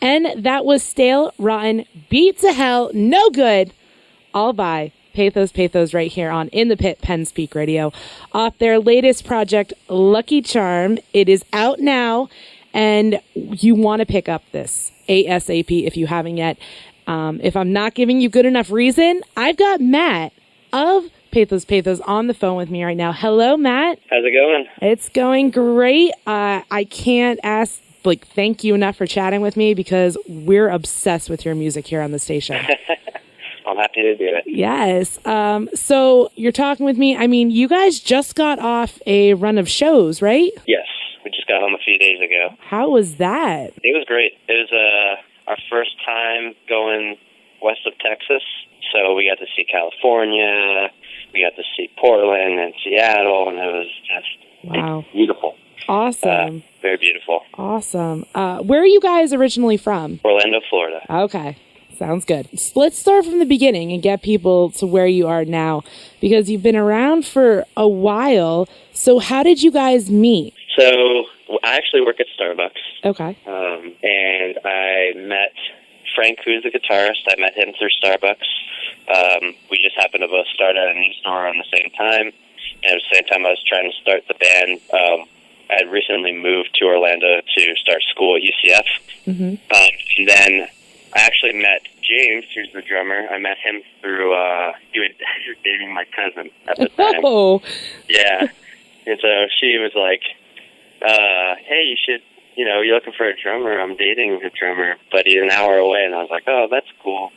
And that was Stale, Rotten, Beat to Hell, No Good, all by Pathos Pathos right here on In the Pit, Penn Speak Radio, off their latest project, Lucky Charm. It is out now, and you want to pick up this ASAP if you haven't yet. If I'm not giving you good enough reason, I've got Matt of Pathos Pathos on the phone with me right now. Hello, Matt. How's it going? It's going great. I can't thank you enough for chatting with me because we're obsessed with your music here on the station. I'm happy to do it. Yes. So you're talking with me. I mean, you guys just got off a run of shows, right? Yes. We just got home a few days ago. How was that? It was great. It was our first time going west of Texas. So we got to see California, we got to see Portland and Seattle, and it was just beautiful. Awesome. Very beautiful. Awesome. Where are you guys originally from? Orlando, Florida. Okay. Sounds good. Let's start from the beginning and get people to where you are now, because you've been around for a while. So how did you guys meet? So I actually work at Starbucks. Okay. And I met Frank, who's a guitarist. I met him through Starbucks. We just happened to both start at a new store on the same time. And at the same time I was trying to start the band, I had recently moved to Orlando to start school at UCF. Mm-hmm. And then I actually met James, who's the drummer. I met him through, he was dating my cousin at the time. Oh. Yeah. And so she was like, hey, you should, you're looking for a drummer. I'm dating a drummer, but he's an hour away. And I was like, oh, that's cool.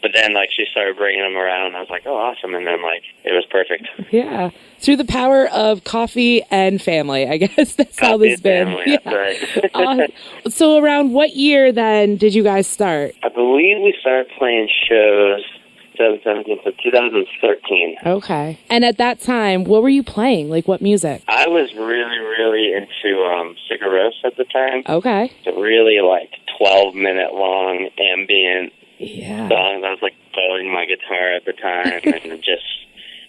But then, she started bringing him around, and I was like, oh, awesome. And then, it was perfect. Yeah. Through the power of coffee and family, I guess that's how this has been. Family, that's right. So around what year, then, did you guys start? I believe we started playing shows 2013. Okay. And at that time, what were you playing? What music? I was really, really into Cigarettes at the time. Okay. So really, 12-minute long ambient songs. I was blowing my guitar at the time,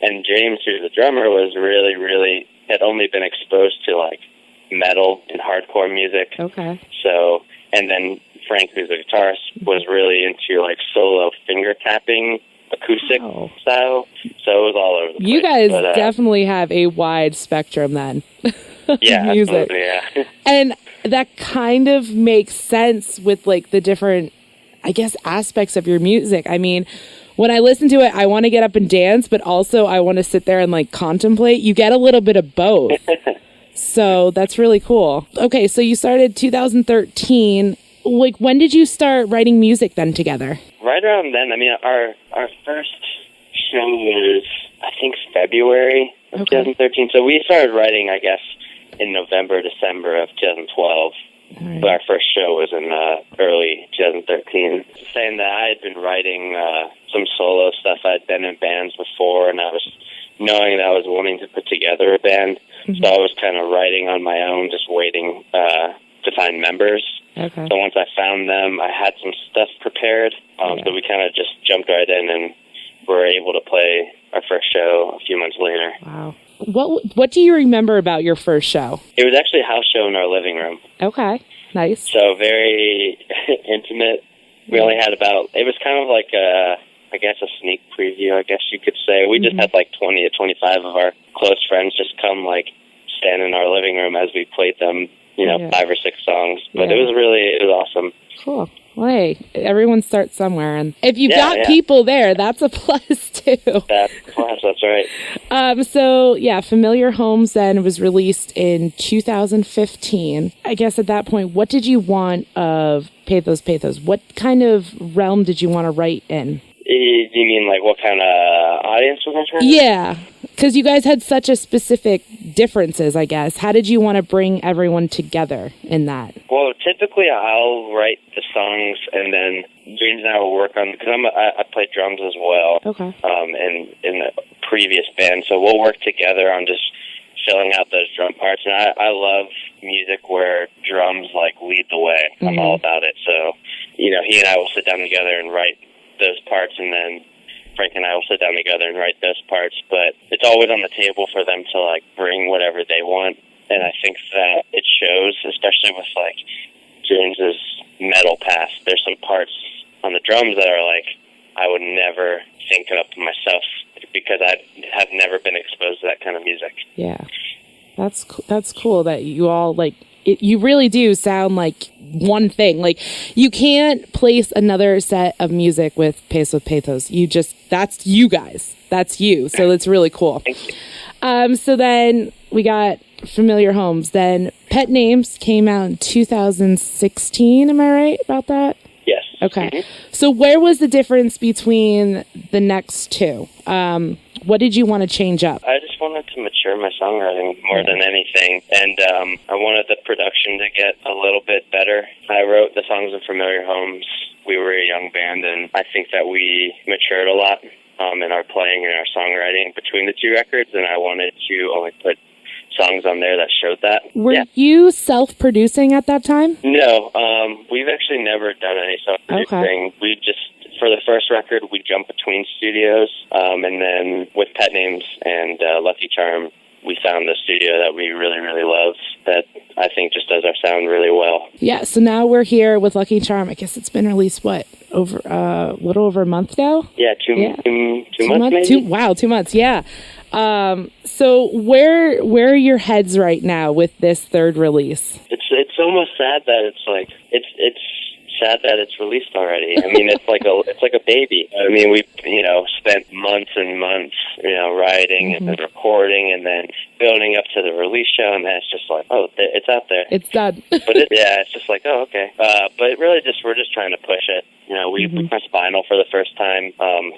and James, who's the drummer, was really, really had only been exposed to metal and hardcore music. Okay. So, and then Frank, who's a guitarist, was really into solo finger tapping acoustic style. So it was all over the place. You guys definitely have a wide spectrum then. Yeah, music. Absolutely, yeah. And that kind of makes sense with the different, I guess, aspects of your music. I mean, when I listen to it, I want to get up and dance, but also I want to sit there and contemplate. You get a little bit of both. So that's really cool. Okay, so you started 2013. When did you start writing music then together? Right around then. I mean, our first show was, I think, February of 2013. So we started writing, I guess, in November, December of 2012. Right. But our first show was in early 2013. Saying that I had been writing some solo stuff. I'd been in bands before, and I was knowing that I was wanting to put together a band. Mm-hmm. So I was kind of writing on my own, just waiting to find members. Okay. So once I found them, I had some stuff prepared. So we kind of just jumped right in and were able to play our first show a few months later. Wow. What do you remember about your first show? It was actually a house show in our living room. Okay. Nice. So very intimate. We only had it was kind of I guess a sneak preview, I guess you could say. We just had 20 to 25 of our close friends just come stand in our living room as we played them, 5 or 6 songs. But it was awesome. Cool. Well, hey, everyone starts somewhere, and if you've got people there, that's a plus too. That's a plus, that's right. So Familiar Homes then was released in 2015. I guess at that point, what did you want of Pathos Pathos? What kind of realm did you want to write in? You mean what kind of audience was I trying to? Yeah, because you guys had such a specific differences, I guess. How did you want to bring everyone together in that? Well, typically I'll write the songs, and then James and I will work on, because I play drums as well. Okay. In the previous band, so we'll work together on just filling out those drum parts. And I love music where drums lead the way. Mm-hmm. I'm all about it. So, he and I will sit down together and write those parts, and then Frank and I will sit down together and write those parts, but it's always on the table for them to bring whatever they want, and I think that it shows, especially with James' metal past. There's some parts on the drums that are like, I would never think of myself because I have never been exposed to that kind of music. Yeah. That's cool that you all like it. You really do sound like one thing. Like you can't place another set of music with Pathos. That's you guys. That's you. So it's really cool. Thank you. So then we got Familiar Homes. Then Pet Names came out in 2016. Am I right about that? Yes. Okay. Mm-hmm. So where was the difference between the next two? What did you want to change up? I just wanted to mature my songwriting more than anything, and I wanted the production to get a little bit better. I wrote the songs in Familiar Homes. We were a young band, and I think that we matured a lot in our playing and our songwriting between the two records, and I wanted to only put songs on there that showed that. Were you self-producing at that time? No, we've actually never done any self-producing. Okay. We just, for the first record, we jumped between studios, and then with Pet Names and Lucky Charm, we found the studio that we really, really love that I think just does our sound really well. Yeah, so now we're here with Lucky Charm. I guess it's been released, over a little over a month now? Yeah, two months maybe? 2 months, yeah. So where are your heads right now with this third release? It's almost sad that it's like it's sad that it's released already. I mean, it's like a baby. I mean, we spent months and months writing and then recording and then building up to the release show, and then it's just like, oh, it's out there. It's done. But it's just like, oh, okay. But really, we're just trying to push it. We pressed vinyl for the first time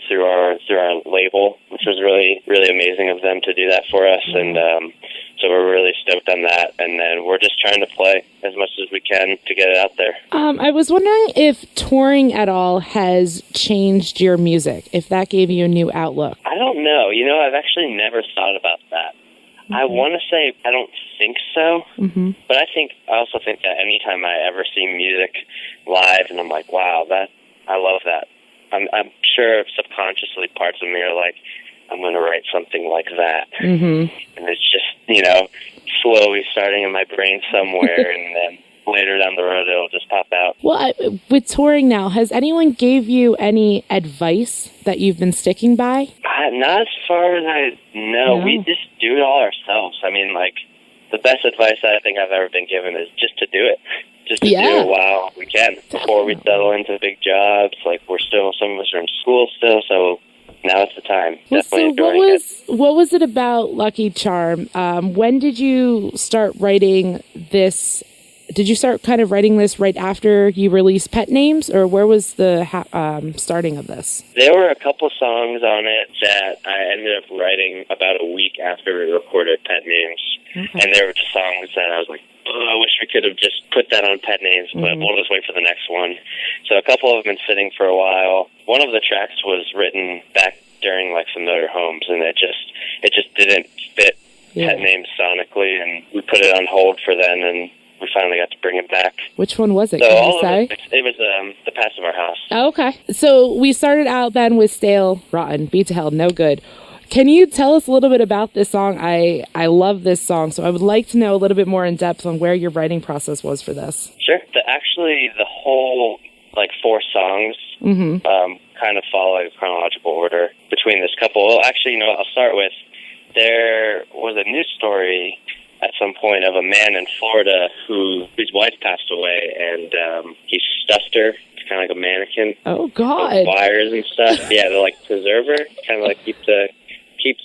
through our label, which was really, really amazing of them to do that for us, and so we're really stoked on that. And then we're just trying to play as much as we can to get it out there. I was wondering if touring at all has changed your music, if that gave you a new outlook. I don't know. I've actually never thought about that. I want to say I don't think so, but I also think that anytime I ever see music live and I'm like, wow, I love that. I'm sure subconsciously parts of me are like, I'm going to write something like that. And it's just, slowly starting in my brain somewhere and then later down the road it'll just pop out. Well, with touring now, has anyone gave you any advice that you've been sticking by? Not as far as I know. No. We just do it all ourselves. I mean, like, the best advice I think I've ever been given is just to do it. Just to do it while we can, before we settle into big jobs. Like, some of us are in school still, so now it's the time. Well, Definitely what was it about Lucky Charm? When did you start writing this? Did you start kind of writing this right after you released Pet Names, or where was the starting of this? There were a couple songs on it that I ended up writing about a week after we recorded Pet Names. And there were just songs that I was like, oh, I wish we could have just put that on Pet Names, but we'll just wait for the next one. So a couple of them have been sitting for a while. One of the tracks was written back during like Familiar Homes, and it just didn't fit Pet Names sonically, and we put it on hold for then, and we finally got to bring it back. Which one was it? So Can you say? It was The Past of Our House. Oh, okay. So we started out then with Stale, Rotten, Beat to Hell, No Good. Can you tell us a little bit about this song? I love this song, so I would like to know a little bit more in depth on where your writing process was for this. Sure. Actually, the whole, 4 songs kind of follow a chronological order between this couple. Well, actually, I'll start with, there was a news story at some point of a man in Florida whose wife passed away, and he stuffed her, kind of like a mannequin. Oh, God. With wires and stuff. Yeah, to preserve her, kind of keep the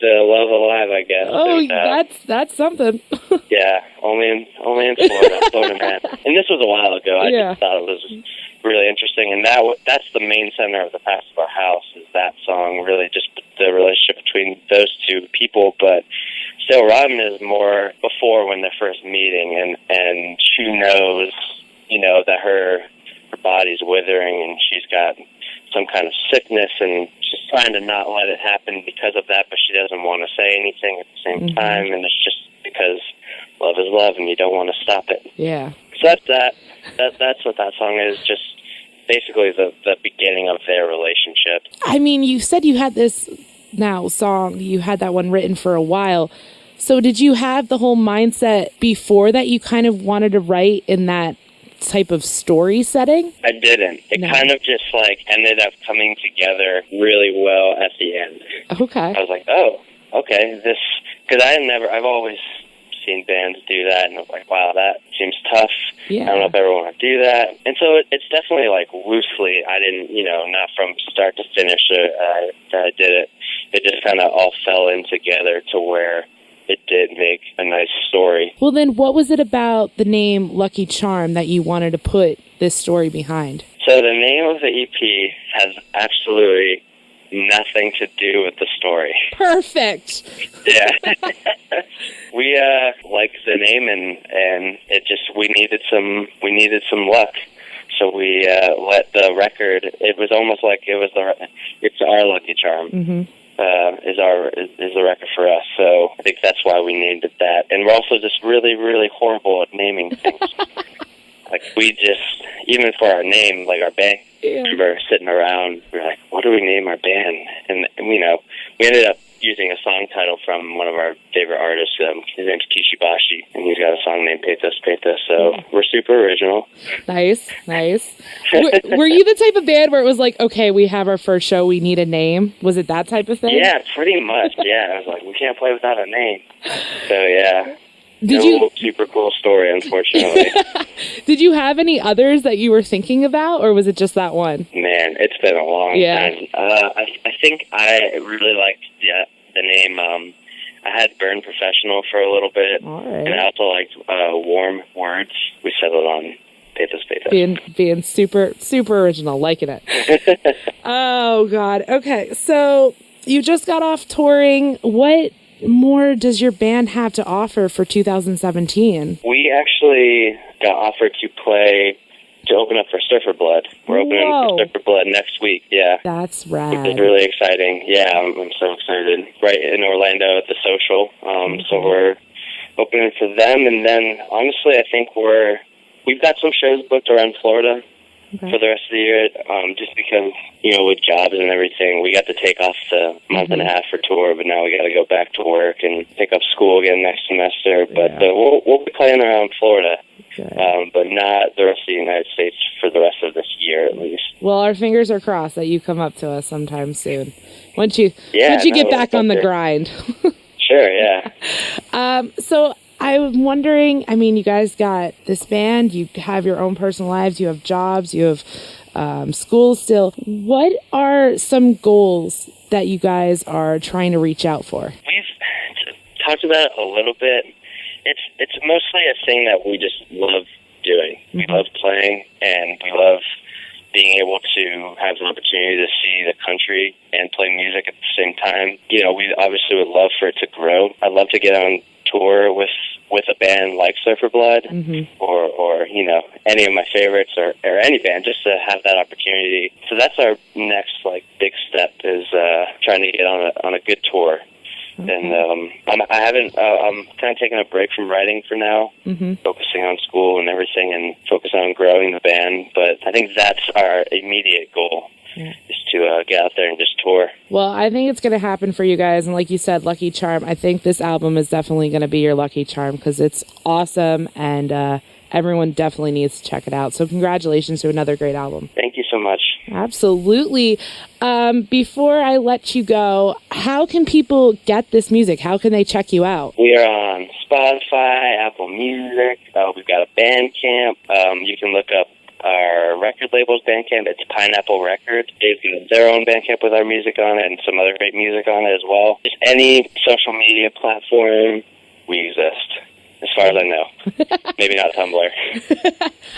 love alive, I guess. Oh, that's something. Yeah, only in Florida man. And this was a while ago. I just thought it was really interesting, and that's the main center of The Past of Our House, is that song, really just the relationship between those two people. But Still Rotten is more before, when they're first meeting, and she knows, that her body's withering and she's got some kind of sickness, and she's trying to not let it happen because of that, but she doesn't want to say anything at the same time, and it's just because love is love and you don't want to stop it. Yeah. So that's what that song is, just basically the beginning of their relationship. I mean, you said you had this song, you had that one written for a while. So did you have the whole mindset before that you kind of wanted to write in that type of story setting? I didn't. It kind of just like ended up coming together really well at the end. Okay. I was like, oh, okay, this, because I've always seen bands do that, and I was like, wow, that seems tough. Yeah. I don't know if I ever want to do that. And so it's definitely like loosely, I didn't, not from start to finish that I did it. It just kind of all fell in together to where it did make a nice story. Well, then what was it about the name Lucky Charm that you wanted to put this story behind? So the name of the EP has absolutely nothing to do with the story. Perfect. Yeah. We liked the name, and it just we needed some luck. So we let the record. It was almost like it's our Lucky Charm. Mm-hmm. Is the record for us. So I think that's why we named it that. And we're also just really, really horrible at naming things. Like we just, even for our name, like our band, I remember sitting around, we were like, what do we name our band? And we ended up using a song title from one of our favorite artists. His name's Kishibashi, and he's got a song named Pathos Pathos. So we're super original. Nice. Were you the type of band where it was like, okay, we have our first show, we need a name? Was it that type of thing? Yeah, pretty much. Yeah, I was like, we can't play without a name. So yeah. Did you super cool story, unfortunately. Did you have any others that you were thinking about, or was it just that one? Man, it's been a long time. I think I really liked the name. I had Burn Professional for a little bit, and I also liked Warm Words. We settled on Pathos Pathos. Being super original, liking it. Oh God. Okay, so you just got off touring. What more does your band have to offer for 2017? We actually got offered to open up for Surfer Blood. We're opening for Surfer Blood next week, yeah. That's rad. Which is really exciting. Yeah, I'm so excited. Right in Orlando at the Social. So we're opening for them, and then honestly I think we've got some shows booked around Florida for the rest of the year, just because, with jobs and everything, we got to take off the month and a half for tour, but now we got to go back to work and pick up school again next semester. But we'll be playing around Florida, but not the rest of the United States for the rest of this year, at least. Well, our fingers are crossed that you come up to us sometime soon. Once you get back on the grind. Sure, yeah. So I'm wondering, you guys got this band, you have your own personal lives, you have jobs, you have school still. What are some goals that you guys are trying to reach out for? We've talked about it a little bit. It's mostly a thing that we just love doing. We love playing, and we love being able to have an opportunity to see the country and play music at the same time. We obviously would love for it to grow. I'd love to get on tour with a band like Surfer Blood, or any of my favorites, or any band, just to have that opportunity. So that's our next big step, is trying to get on a good tour. And I'm kind of taking a break from writing for now, focusing on school and everything, and focus on growing the band. But I think that's our immediate goal, is to get out there and just tour. Well, I think it's going to happen for you guys. And like you said, Lucky Charm, I think this album is definitely going to be your Lucky Charm, because it's awesome, and everyone definitely needs to check it out. So congratulations to another great album. Thank you so much. Absolutely. Before I let you go, how can people get this music? How can they check you out? We are on Spotify, Apple Music. We've got a Bandcamp. You can look up our record label's Bandcamp. It's Pineapple Records. They've got their own Bandcamp with our music on it, and some other great music on it as well. Just any social media platform, we exist. As far as I know. Maybe not Tumblr.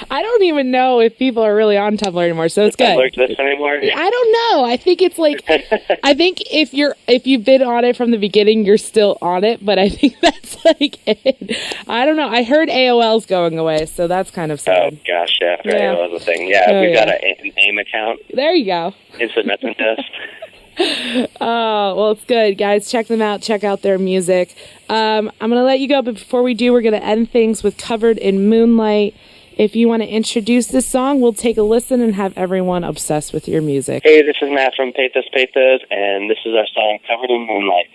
I don't even know if people are really on Tumblr anymore, so it's good. Tumblr exists anymore? I don't know. I think it's I think if you've been on it from the beginning, you're still on it, but I think that's it. I don't know. I heard AOL's going away, so that's kind of sad. Oh, gosh, yeah. AOL is a thing. Yeah, we've got an AIM account. There you go. Instant Message Test. Oh, well, it's good. Guys, check them out. Check out their music. I'm going to let you go, but before we do, we're going to end things with Covered in Moonlight. If you want to introduce this song, we'll take a listen and have everyone obsessed with your music. Hey, this is Matt from Pathos Pathos, and this is our song Covered in Moonlight.